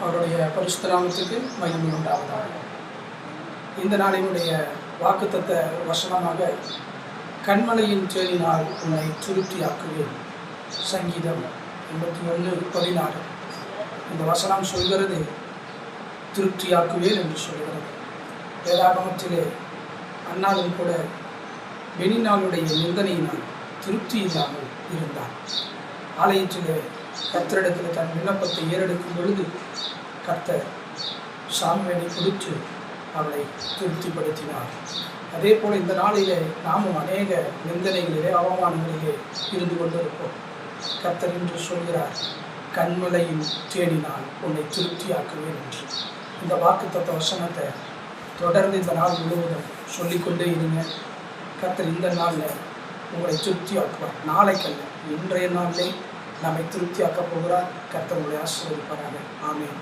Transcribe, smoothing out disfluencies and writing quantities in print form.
அவருடைய பரிசுத்த நாமத்துக்கு மகிமை உண்டாவதாக. இந்த நாளினுடைய வாக்குத்தத்த வசனமாக கண்மலையின் தேடினால் உன்னை திருப்தியாக்குவேன். சங்கீதம் 81:14. இந்த வசனம் சொல்கிறது திருப்தியாக்குவேன் என்று சொல்கிறது. வேதாகமத்திலே அன்னாலும் கூட பெனின்னாளுடைய நிந்தனையினால் திருப்தி இல்லாமல் இருந்தார். ஆலயத்திலே கர்த்தரிடத்தில் தன் விண்ணப்பத்தை ஏறெடுக்கும் பொழுது கர்த்தர் சாமுவேலை கொடுத்து அவளை திருப்திப்படுத்தினார். அதே போல் இந்த நாளிலே நாமும் அநேக நிந்தனைகளிலே அவமானங்களிலே இருந்து கொண்டிருப்போம். கர்த்தர் என்று சொல்கிறார், கண்மலையின் தேடினால் உன்னை திருப்தியாக்குவேன் என்று. இந்த வாக்குத்தத்த வசனத்தை தொடர்ந்து இந்த நாள் முழுவதும் சொல்லிக்கொண்டே இருங்க. கர்த்தர் இந்த நாளில் உங்களை திருப்தியாக்குவார். நாளைக்கல்ல, இன்றைய நாளிலே நம்மை திருப்தியாக்கப் போகிறார். கர்த்தர் உங்களை ஆசீர்வதிப்பாராக. ஆமென்.